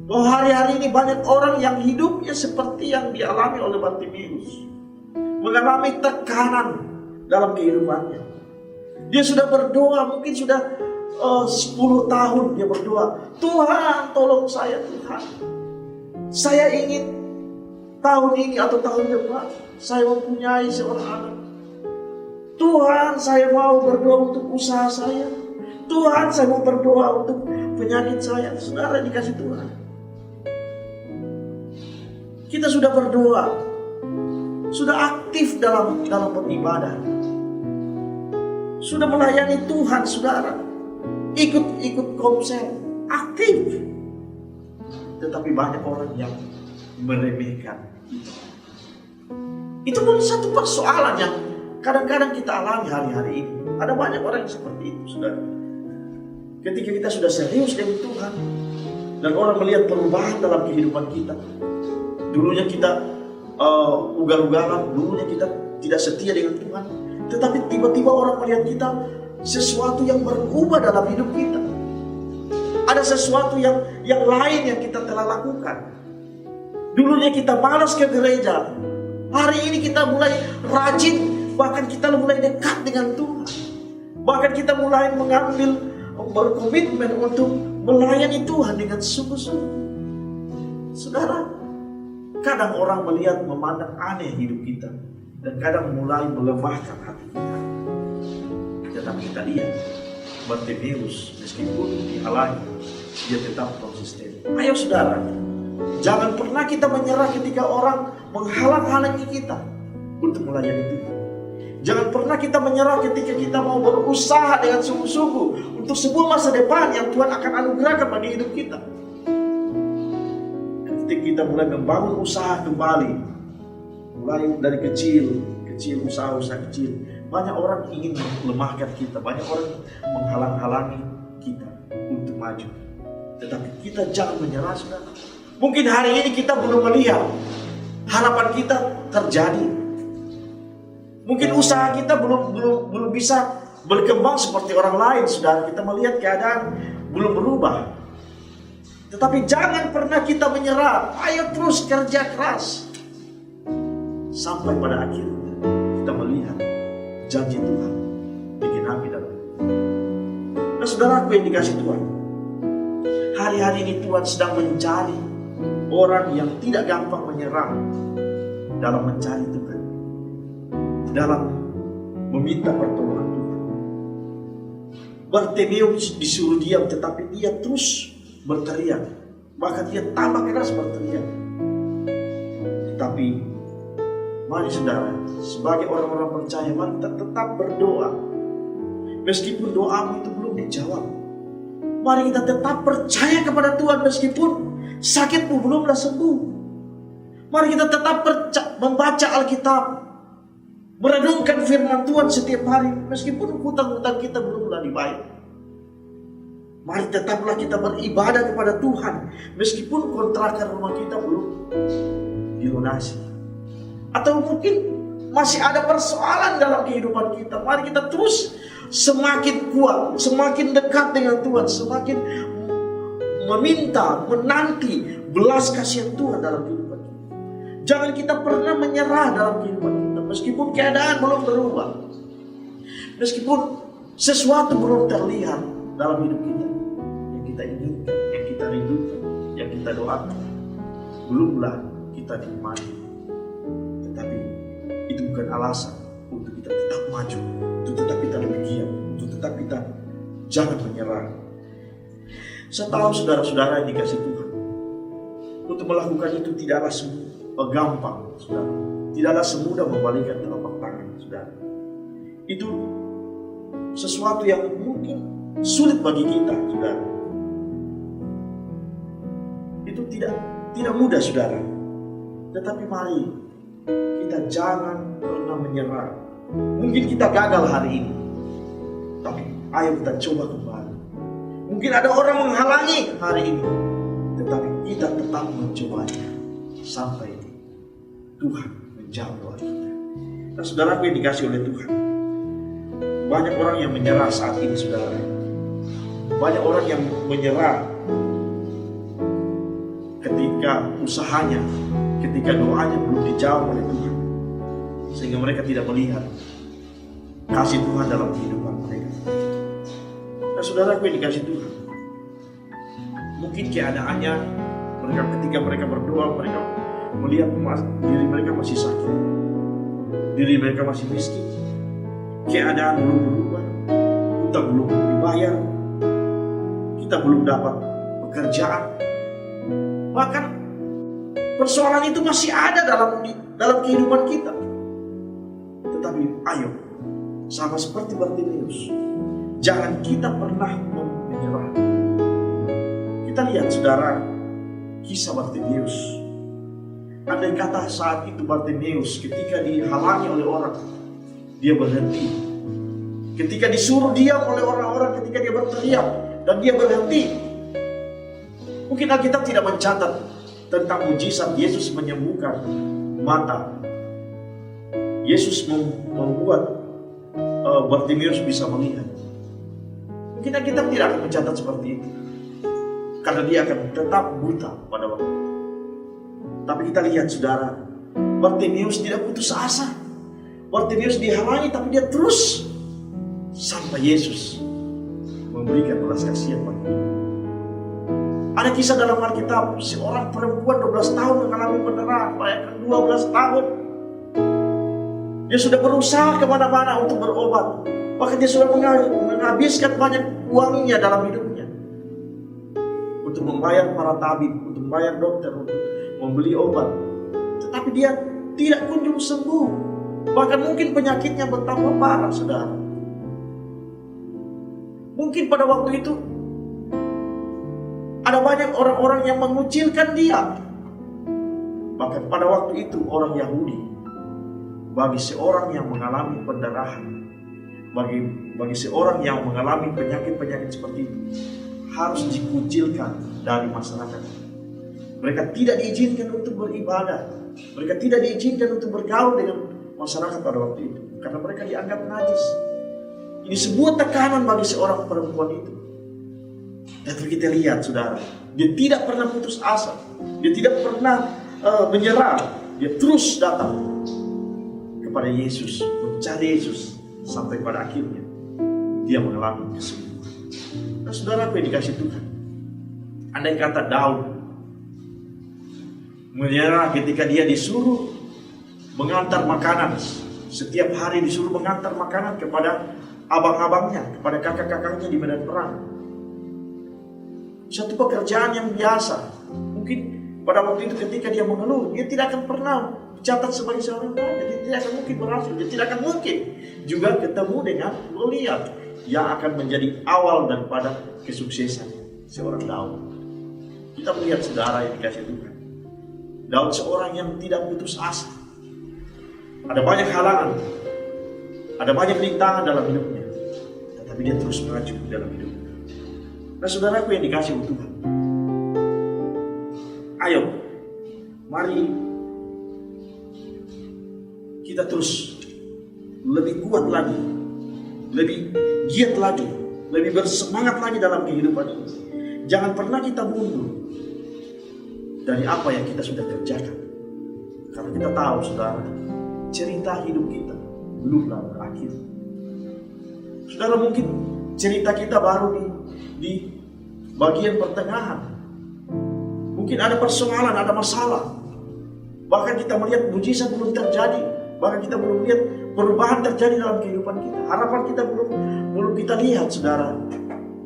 bahwa hari-hari ini banyak orang yang hidupnya seperti yang dialami oleh Bartimeus, mengalami tekanan dalam kehidupannya. Dia sudah berdoa, mungkin sudah 10 tahun dia berdoa, Tuhan tolong saya Tuhan. Saya ingin tahun ini atau tahun depan saya mempunyai seorang anak. Tuhan, saya mau berdoa untuk usaha saya. Tuhan, saya mau berdoa untuk penyakit saya. Saudara dikasih Tuhan, kita sudah berdoa, sudah aktif dalam beribadah, sudah melayani Tuhan, saudara, ikut komsel, aktif. Tetapi banyak orang yang meremehkan itu pun satu persoalan yang kadang-kadang kita alami hari-hari ini. Ada banyak orang yang seperti itu, saudara. Ketika kita sudah serius dengan Tuhan dan orang melihat perubahan dalam kehidupan kita, dulunya kita ugal-ugalan, dulunya kita tidak setia dengan Tuhan, tetapi tiba-tiba orang melihat kita sesuatu yang berubah dalam hidup kita. Ada sesuatu yang lain yang kita telah lakukan. Dulunya kita malas ke gereja, hari ini kita mulai rajin, bahkan kita mulai dekat dengan Tuhan. Bahkan kita mulai berkomitmen untuk melayani Tuhan dengan sungguh-sungguh. Saudara, kadang orang melihat, memandang aneh hidup kita, dan kadang mulai melemahkan hati kita. Tetapi kita lihat Bartimeus, meskipun dihalangi, dia tetap konsisten. Ayo saudara, jangan pernah kita menyerah ketika orang menghalang-halangi kita untuk melayani Tuhan. Jangan pernah kita menyerah ketika kita mau berusaha dengan sungguh-sungguh untuk sebuah masa depan yang Tuhan akan anugerahkan bagi hidup kita. Ketika kita mulai membangun usaha kembali, mulai dari kecil usaha-usaha kecil, banyak orang ingin melemahkan kita, banyak orang menghalang-halangi kita untuk maju. Tetapi kita jangan menyerah, saudara. Mungkin hari ini kita belum melihat harapan kita terjadi. Mungkin usaha kita belum bisa berkembang seperti orang lain, saudara. Kita melihat keadaan belum berubah. Tetapi jangan pernah kita menyerah. Ayo terus kerja keras sampai pada akhirnya kita melihat janji Tuhan digenapi dalam hidup. Nah saudaraku yang dikasih Tuhan, hari-hari ini Tuhan sedang mencari orang yang tidak gampang menyerah dalam mencari Tuhan, dalam meminta pertolongan Tuhan. Bartimeus disuruh diam, tetapi dia terus berteriak, bahkan dia tambah keras berteriak. Tetapi mari saudara, sebagai orang-orang percaya, mari kita tetap berdoa. Meskipun doamu itu belum dijawab, mari kita tetap percaya kepada Tuhan meskipun sakitmu belumlah sembuh. Mari kita tetap membaca Alkitab, merenungkan firman Tuhan setiap hari meskipun hutang-hutang kita belumlah dibayar. Mari tetaplah kita beribadah kepada Tuhan meskipun kontrakan rumah kita belum dilunasi. Atau mungkin masih ada persoalan dalam kehidupan kita. Mari kita terus semakin kuat, semakin dekat dengan Tuhan, semakin meminta, menanti belas kasihan Tuhan dalam kehidupan kita. Jangan kita pernah menyerah dalam kehidupan kita, meskipun keadaan belum berubah, meskipun sesuatu belum terlihat dalam hidup kita. Yang kita inginkan, yang kita rindukan, yang kita doakan, belumlah kita diimani. Tetapi itu bukan alasan untuk kita tetap maju, untuk tetap kita lebih giat, untuk tetap kita jangan menyerah. Saya tahu saudara-saudara yang dikasih Tuhan, untuk melakukan itu tidaklah gampang, saudara. Tidaklah semudah membalikkan telapak tangan, saudara. Itu sesuatu yang mungkin sulit bagi kita, saudara. Itu tidak mudah, saudara. Tetapi mari kita jangan pernah menyerah. Mungkin kita gagal hari ini, Tapi ayo kita coba kembali. Mungkin ada orang menghalangi hari ini, tetapi kita tetap mencobanya sampai Tuhan menjawab doa kita. Nah, saudara yang dikasih oleh Tuhan, banyak orang yang menyerah saat ini, saudara. Banyak orang yang menyerah ketika usahanya, ketika doanya belum dijawab oleh Tuhan, sehingga mereka tidak melihat kasih Tuhan dalam kehidupan mereka. Nah, saudara yang dikasih Tuhan, mungkin keadaannya ketika mereka berdoa, mereka melihat diri mereka masih sakit, diri mereka masih miskin, keadaan belum berubah, utang belum dibayar, kita belum dapat pekerjaan, bahkan persoalan itu masih ada dalam kehidupan kita. Tetapi ayo, sama seperti Bartimeus, jangan kita pernah menyerah. Kita lihat, saudara, kisah Bartimeus. Andai kata saat itu Bartimeus ketika dihalangi oleh orang, dia berhenti. Ketika disuruh diam oleh orang-orang, ketika dia berteriak dan dia berhenti. Mungkin Alkitab tidak mencatat tentang mujizat Yesus menyembuhkan mata. Yesus membuat Bartimeus bisa melihat. Mungkin Alkitab tidak akan mencatat seperti itu, karena dia akan tetap buta pada waktu itu. Tapi kita lihat, saudara, Bartimeus tidak putus asa. Bartimeus dihalangi, tapi dia terus sampai Yesus memberikan belas kasihan bagi dia. Ada kisah dalam Alkitab, seorang perempuan 12 tahun mengalami pendarahan, bahkan 12 tahun. Dia sudah berusaha kemana-mana untuk berobat, bahkan dia sudah menghabiskan banyak uangnya dalam hidupnya untuk membayar para tabib, untuk membayar dokter, untuk membeli obat. Tetapi dia tidak kunjung sembuh. Bahkan mungkin penyakitnya bertambah parah, saudara. Mungkin pada waktu itu ada banyak orang-orang yang mengucilkan dia. Bahkan pada waktu itu orang Yahudi, bagi seorang yang mengalami pendarahan, bagi seorang yang mengalami penyakit-penyakit seperti itu, harus dikucilkan dari masyarakat. Mereka tidak diizinkan untuk beribadah. Mereka tidak diizinkan untuk bergaul dengan masyarakat pada waktu itu, karena mereka dianggap najis. Ini sebuah tekanan bagi seorang perempuan itu. Dan kita lihat, saudara, dia tidak pernah putus asa. Dia tidak pernah menyerah. Dia terus datang kepada Yesus, mencari Yesus, sampai pada akhirnya dia mengalami kesembuhan. Nah, saudara, apa yang dikasih Tuhan? Andai kata Daud menyerah ketika dia disuruh mengantar makanan, setiap hari disuruh mengantar makanan kepada abang-abangnya, kepada kakak-kakaknya di medan perang. Satu pekerjaan yang biasa. Mungkin pada waktu itu ketika dia mengeluh, dia tidak akan pernah dicatat sebagai seorang raja. Dia tidak akan mungkin berhasil. Dia tidak akan mungkin juga ketemu dengan Goliat yang akan menjadi awal daripada kesuksesan seorang Daud. Kita melihat, saudara, yang dikasih Tuhan, Daud seorang yang tidak putus asa. Ada banyak halangan, ada banyak rintangan dalam hidupnya, tetapi dia terus maju dalam hidupnya. Nah, saudaraku yang dikasih oleh Tuhan, ayo, mari kita terus lebih kuat lagi, lebih giat lagi, lebih bersemangat lagi dalam kehidupan ini. Jangan pernah kita mundur dari apa yang kita sudah kerjakan, karena kita tahu, saudara, cerita hidup kita belumlah berakhir. Saudara, mungkin cerita kita baru di bagian pertengahan. Mungkin ada persoalan, ada masalah. Bahkan kita melihat mujizat belum terjadi. Bahkan kita belum lihat perubahan terjadi dalam kehidupan kita. Harapan kita belum kita lihat, saudara,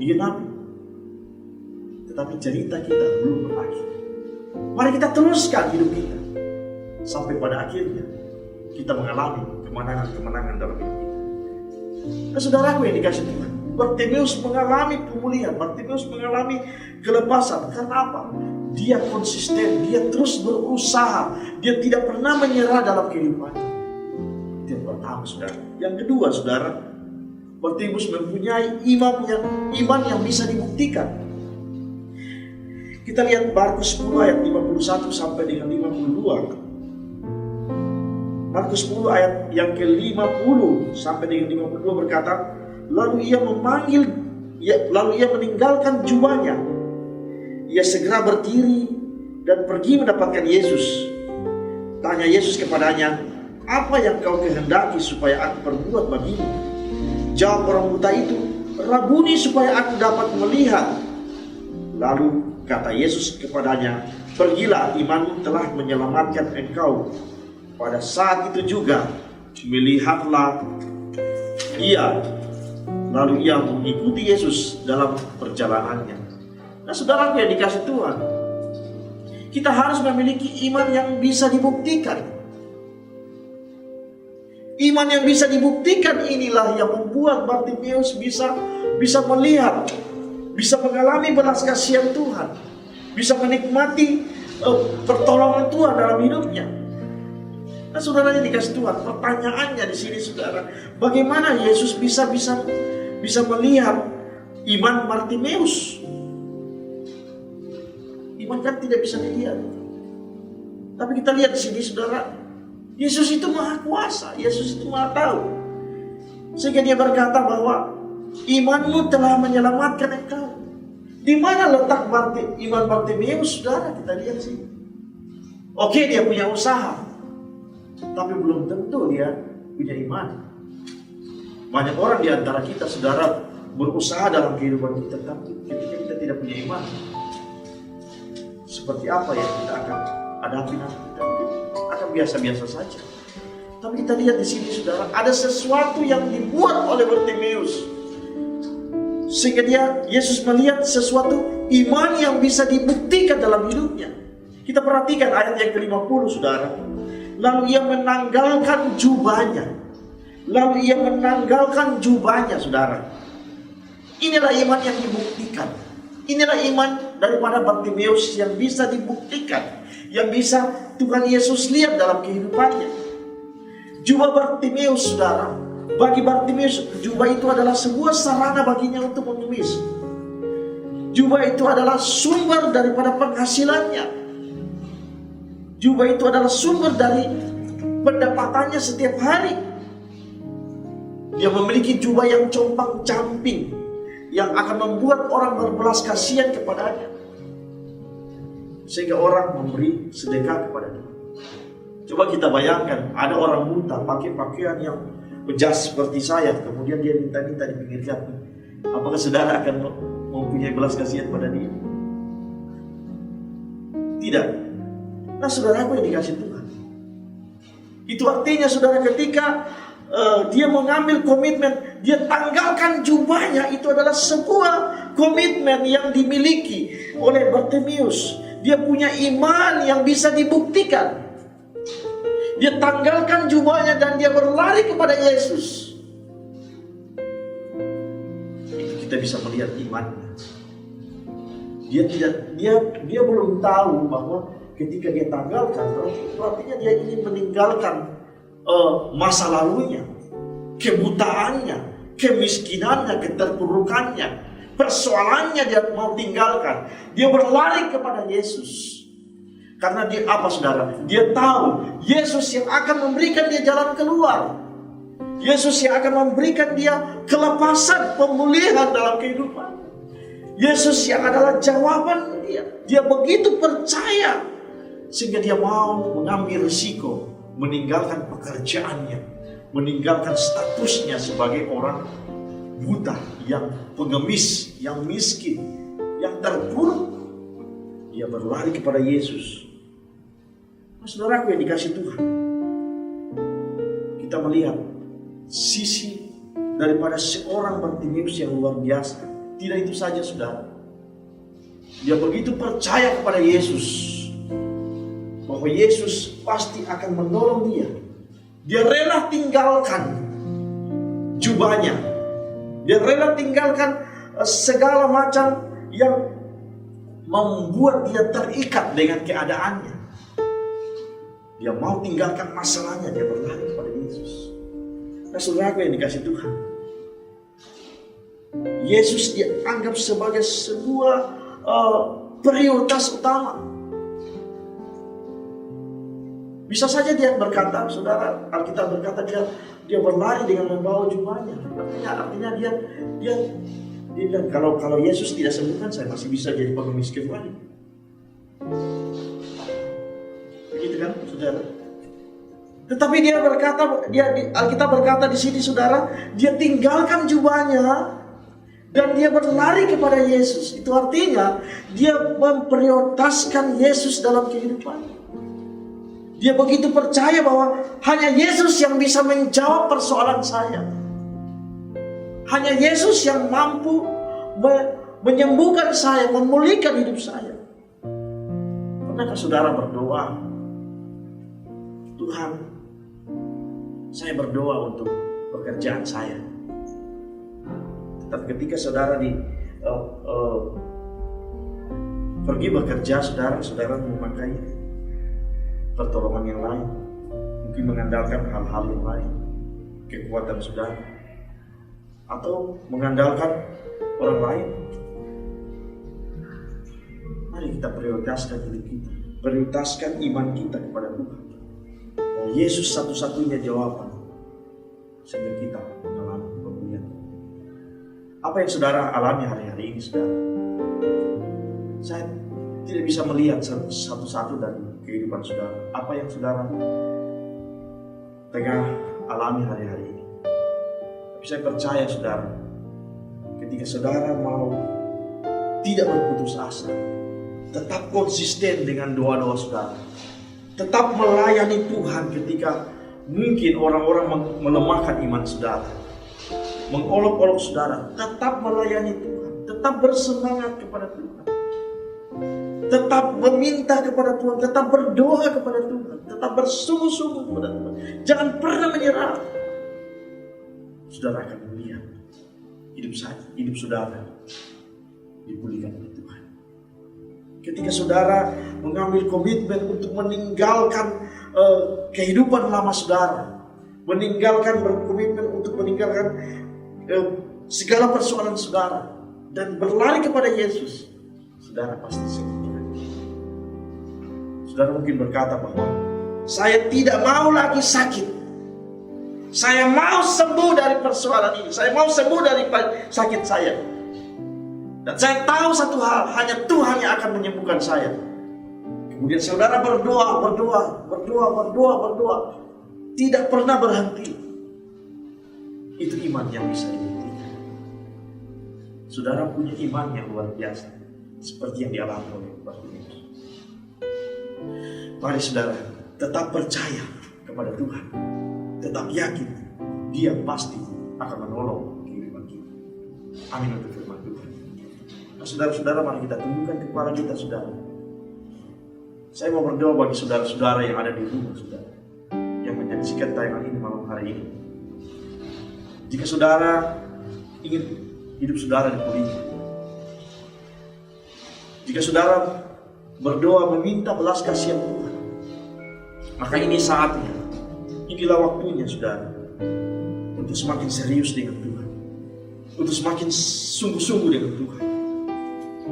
digenapi. Tetapi cerita kita belum berakhir. Mari kita teruskan hidup kita sampai pada akhirnya kita mengalami kemenangan-kemenangan dalam hidup kita. Nah, saudaraku yang dikasih Tuhan, Bartimeus mengalami pemulihan, Bartimeus mengalami kelepasan. Karena apa? Dia konsisten, dia terus berusaha, dia tidak pernah menyerah dalam kehidupan. Itu yang pertama, saudara. Yang kedua, saudara, Bartimeus mempunyai iman yang bisa dibuktikan. Kita lihat Markus 10 ayat 51 sampai dengan 52. Markus 10 ayat yang ke-50 sampai dengan 52 berkata, lalu ia meninggalkan jubahnya. Ia segera berdiri dan pergi mendapatkan Yesus. Tanya Yesus kepadanya, apa yang kau kehendaki supaya aku perbuat bagimu? Jawab orang buta itu, Rabuni, supaya aku dapat melihat. Lalu kata Yesus kepadanya, pergilah, imanmu telah menyelamatkan engkau. Pada saat itu juga melihatlah ia. Lalu ia mengikuti Yesus dalam perjalanannya. Nah, saudaraku yang dikasih Tuhan, kita harus memiliki iman yang bisa dibuktikan. Iman yang bisa dibuktikan inilah yang membuat Bartimeus bisa melihat, bisa mengalami belas kasihan Tuhan, bisa menikmati pertolongan Tuhan dalam hidupnya. Nah, saudaranya dikasih Tuhan, pertanyaannya di sini saudara, bagaimana Yesus bisa melihat iman Bartimeus? Iman kan tidak bisa dilihat. Tapi kita lihat di sini saudara, Yesus itu maha kuasa, Yesus itu maha tahu. Sehingga dia berkata bahwa imanmu telah menyelamatkan engkau. Di mana letak iman Bartimeus, saudara? Kita lihat sini. Oke, dia punya usaha, tapi belum tentu dia punya iman. Banyak orang di antara kita, saudara, berusaha dalam kehidupan kita, tapi ketika kita tidak punya iman, seperti apa yang kita akan hadapi nanti? Kita akan biasa-biasa saja. Tapi kita lihat di sini, saudara, ada sesuatu yang dibuat oleh Bartimeus, sehingga Yesus melihat sesuatu iman yang bisa dibuktikan dalam hidupnya. Kita perhatikan ayat yang ke-50, saudara. Lalu ia menanggalkan jubahnya, saudara. Inilah iman yang dibuktikan. Inilah iman daripada Bartimeus yang bisa dibuktikan, yang bisa Tuhan Yesus lihat dalam kehidupannya. Jubah Bartimeus, saudara, bagi Bartimeus jubah itu adalah sebuah sarana baginya untuk mengemis. Jubah itu adalah sumber daripada penghasilannya. Jubah itu adalah sumber dari pendapatannya setiap hari. Dia memiliki jubah yang compang-camping, yang akan membuat orang berbelas kasihan kepadanya, sehingga orang memberi sedekah kepada dia. Coba kita bayangkan, ada orang buta pakai pakaian yang jas seperti saya, kemudian dia minta-minta di pinggir jalan. Apakah saudara akan mempunyai belas kasihan pada dia? Tidak. Nah, saudaraku yang dikasih Tuhan, itu artinya saudara, ketika dia mengambil komitmen, dia tanggalkan jubahnya, itu adalah sebuah komitmen yang dimiliki oleh Bartimeus. Dia punya iman yang bisa dibuktikan. Dia tanggalkan jubahnya dan dia berlari kepada Yesus. Itu kita bisa melihat imannya. Dia belum tahu bahwa ketika dia tanggalkan, artinya dia ingin meninggalkan masa lalunya, kebutaannya, kemiskinannya, keterpurukannya, persoalannya dia mau tinggalkan. Dia berlari kepada Yesus. Karena dia apa, saudara? Dia tahu Yesus yang akan memberikan dia jalan keluar. Yesus yang akan memberikan dia kelepasan, pemulihan dalam kehidupan. Yesus yang adalah jawaban dia. Dia begitu percaya sehingga dia mau mengambil risiko, meninggalkan pekerjaannya, meninggalkan statusnya sebagai orang buta, yang pengemis, yang miskin, yang terpuruk. Dia berlari kepada Yesus. Nah, saudaraku yang dikasih Tuhan, kita melihat sisi daripada seorang Bartimeus yang luar biasa. Tidak itu saja, saudara. Dia begitu percaya kepada Yesus, bahwa Yesus pasti akan menolong dia. Dia rela tinggalkan jubahnya. Dia rela tinggalkan segala macam yang membuat dia terikat dengan keadaannya. Dia mau tinggalkan masalahnya, dia berlari kepada Yesus. Nah, saudaraku yang dikasih Tuhan, Yesus dianggap sebagai sebuah prioritas utama. Bisa saja dia berkata, saudara, Alkitab berkata dia berlari dengan membawa jubahnya. Artinya dia bilang kalau Yesus tidak sembuhkan, saya masih bisa jadi pengemis kembali. Begitu kan, saudara? Tetapi dia berkata, Alkitab berkata di sini, saudara, dia tinggalkan jubahnya dan dia berlari kepada Yesus. Itu artinya dia memprioritaskan Yesus dalam kehidupannya. Dia begitu percaya bahwa hanya Yesus yang bisa menjawab persoalan saya. Hanya Yesus yang mampu menyembuhkan saya, memulihkan hidup saya. Pernahkah saudara berdoa, Tuhan, saya berdoa untuk pekerjaan saya. Tetapi ketika saudara pergi bekerja, saudara memakai pertolongan yang lain, mungkin mengandalkan hal-hal yang lain, kekuatan saudara, atau mengandalkan orang lain. Mari kita prioritaskan diri kita, prioritaskan iman kita kepada Tuhan. Oh, Yesus satu-satunya jawaban sehingga kita mengalami pemulihan. Apa yang saudara alami hari-hari ini, saudara? Saya tidak bisa melihat satu-satu dari kehidupan saudara. Apa yang saudara tengah alami hari-hari ini. Tapi saya percaya, saudara, ketika saudara mau tidak berputus asa, tetap konsisten dengan doa-doa saudara, tetap melayani Tuhan ketika mungkin orang-orang melemahkan iman saudara, mengolok-olok saudara, tetap melayani Tuhan, tetap bersemangat kepada Tuhan, tetap meminta kepada Tuhan, tetap berdoa kepada Tuhan, tetap bersungguh-sungguh kepada Tuhan. Jangan pernah menyerah. Saudara akan melihat hidup saudara dipulihkan oleh Tuhan. Ketika saudara mengambil komitmen untuk meninggalkan kehidupan lama saudara, berkomitmen untuk meninggalkan segala persoalan saudara dan berlari kepada Yesus, saudara pasti sembuh. Saudara mungkin berkata bahwa saya tidak mau lagi sakit. Saya mau sembuh dari persoalan ini. Saya mau sembuh dari sakit saya. Dan saya tahu satu hal, hanya Tuhan yang akan menyembuhkan saya. Kemudian saudara berdoa. Tidak pernah berhenti. Itu iman yang bisa dibuktikan. Saudara punya iman yang luar biasa, seperti yang dialami oleh Bartimeus. Mari saudara tetap percaya kepada Tuhan, tetap yakin Dia pasti akan menolong kehidupan kita. Amin untuk firman Tuhan. Nah, saudara-saudara, mari kita tundukkan kepala kita, saudara. Saya mau berdoa bagi saudara-saudara yang ada di rumah, saudara, yang menyaksikan tayangan ini malam hari ini. Jika saudara ingin hidup saudara dipulihkan, jika saudara berdoa meminta belas kasihan Tuhan, maka ini saatnya, inilah waktunya saudara, untuk semakin serius dengan Tuhan, untuk semakin sungguh-sungguh dengan Tuhan.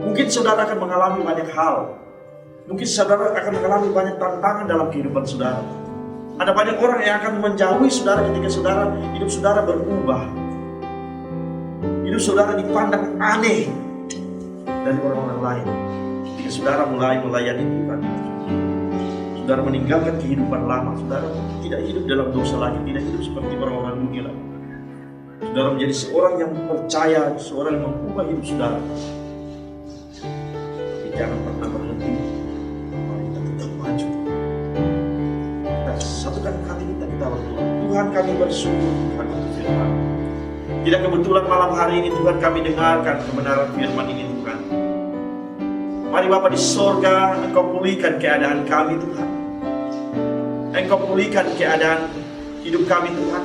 Mungkin saudara akan mengalami banyak hal, mungkin saudara akan mengalami banyak tantangan dalam kehidupan saudara. Ada banyak orang yang akan menjauhi saudara ketika hidup saudara berubah. Hidup saudara dipandang aneh dari orang-orang lain ketika saudara mulai melayani Tuhan. Saudara meninggalkan kehidupan lama, saudara tidak hidup dalam dosa lagi, tidak hidup seperti orang-orang dunia lagi. Saudara menjadi seorang yang percaya, seorang yang mengubah hidup saudara. Tapi jangan pernah berhenti. Mari kita tetap maju. Kita satukan hati kita berdoa. Tuhan, kami bersyukur Tuhan untuk firman. Tidak kebetulan malam hari ini Tuhan kami dengarkan kebenaran firman ini Tuhan. Mari Bapa di sorga, Engkau pulihkan keadaan kami Tuhan. Engkau pulihkan keadaan hidup kami Tuhan.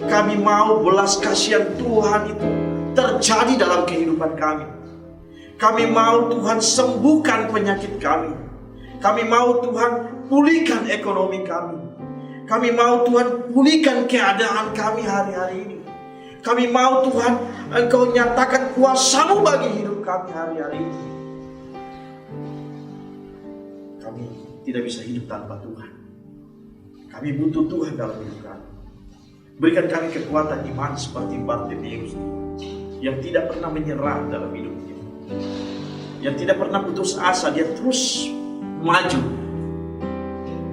Kami mau belas kasihan Tuhan itu terjadi dalam kehidupan kami. Kami mau Tuhan sembuhkan penyakit kami. Kami mau Tuhan pulihkan ekonomi kami. Kami mau Tuhan pulihkan keadaan kami hari-hari ini. Kami mau Tuhan, Engkau nyatakan kuasa-Mu bagi hidup kami hari-hari ini. Kami tidak bisa hidup tanpa Tuhan. Kami butuh Tuhan dalam hidup kami. Berikan kami kekuatan iman seperti Bartimeus yang tidak pernah menyerah dalam hidupnya, yang tidak pernah putus asa, dia terus maju.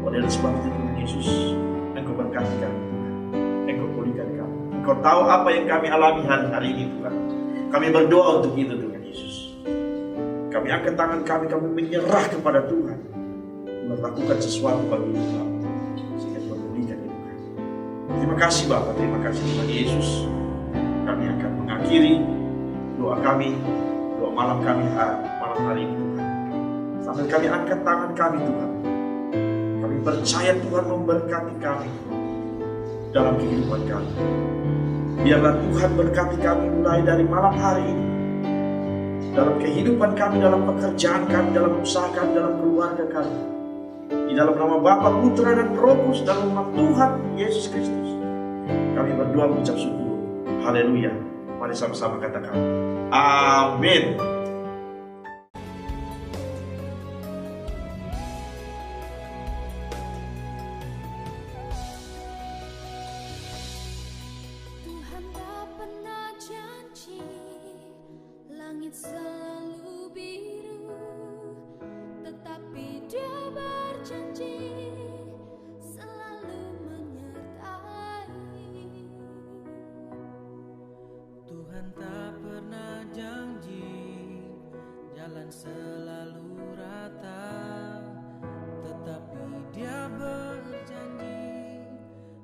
Oleh sebab itu Tuhan Yesus, Engkau berkati kami Tuhan, Engkau pulihkan kami. Engkau tahu apa yang kami alami hari-hari ini Tuhan. Kami berdoa untuk itu Tuhan Yesus. Kami angkat tangan kami menyerah kepada Tuhan. Tuhan lakukan sesuatu bagi hidup kami, sehingga Tuhan pulihkan hidup kami. Terima kasih Bapa, terima kasih Tuhan Yesus. Kami akan mengakhiri doa kami, doa malam kami malam hari ini Tuhan. Sambil kami angkat tangan kami Tuhan, kami percaya Tuhan memberkati kami dalam kehidupan kami. Biarlah Tuhan berkati kami mulai dari malam hari ini, dalam kehidupan kami, dalam pekerjaan kami, dalam usaha kami, dalam keluarga kami. Di dalam nama Bapa, Putra dan Roh Kudus, dalam nama Tuhan Yesus Kristus, kami berdoa mengucap syukur. Haleluya. Mari sama-sama katakan amin. Tuhan tak pernah janji langit selalu biru, tetapi Dia berjanji selalu menyertai. Tuhan tak pernah janji jalan selalu rata, tetapi Dia berjanji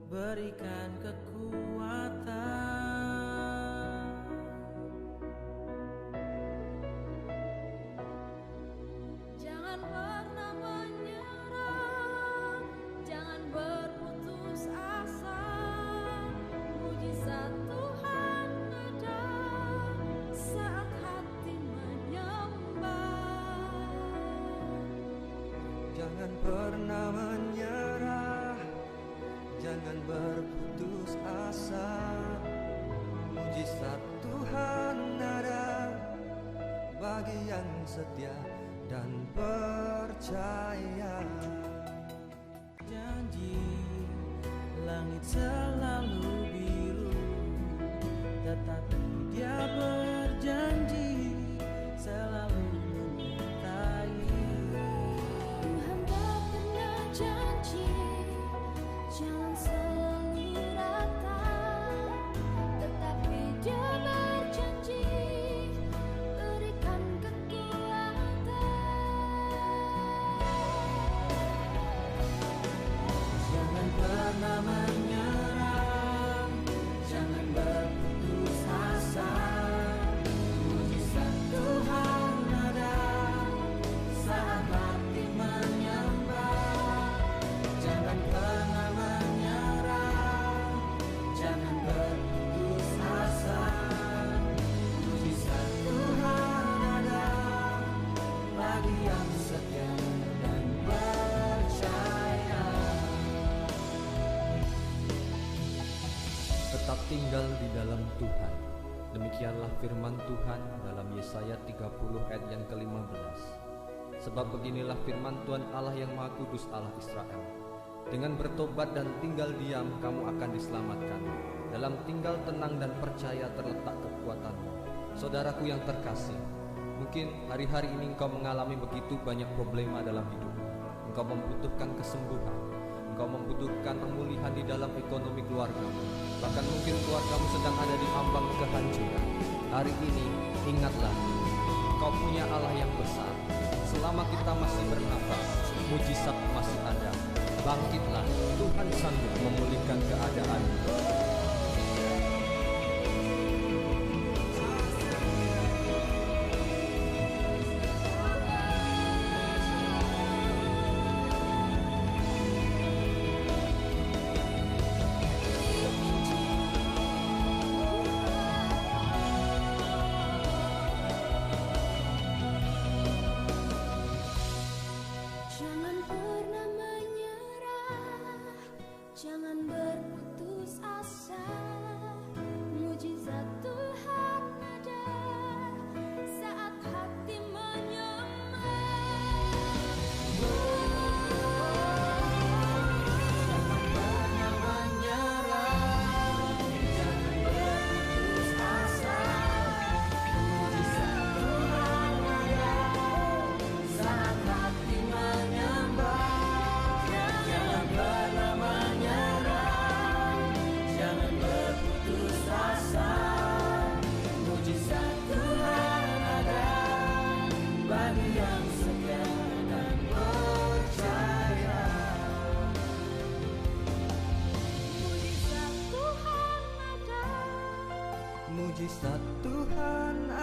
berikan kekuatan. Jangan pernah menyerah, jangan berputus asa. Mujizat Tuhan ada saat hati menyembah. Jangan pernah menyerah, jangan berputus asa. Mujizat Tuhan ada bagi yang setia dan percaya. Janji langit selalu biru, tetapi Dia berjanji selalu menyertai. Tuhan tak pernah janji jalan selalu rata, tetapi Dia berjanji berikan kekuatan. Jangan pernah menyerah, jangan berputus asa. Mujizat Tuhan ada saat hati menyembah. Jangan pernah menyerah, jangan berputus asa. Mujizat Tuhan ada bagi yang setia dan percaya. Tetap tinggal di dalam Tuhan. Demikianlah firman Tuhan dalam Yesaya 30 ayat yang ke-15. Sebab beginilah firman Tuhan Allah yang Maha Kudus, Allah Israel. Dengan bertobat dan tinggal diam, kamu akan diselamatkan. Dalam tinggal tenang dan percaya terletak kekuatanmu. Saudaraku yang terkasih, mungkin hari-hari ini engkau mengalami begitu banyak problema dalam hidup. Engkau membutuhkan kesembuhan, engkau membutuhkan pemulihan di dalam ekonomi keluargamu. Bahkan mungkin keluargamu sedang ada di ambang kehancuran. Hari ini ingatlah, engkau punya Allah yang besar. Selama kita masih bernafas, mujizat masih ada. Bangkitlah, Tuhan sanggup memulihkan keadaanmu. Jangan pernah menyerah, jangan berputus asa. mujizat Tuhan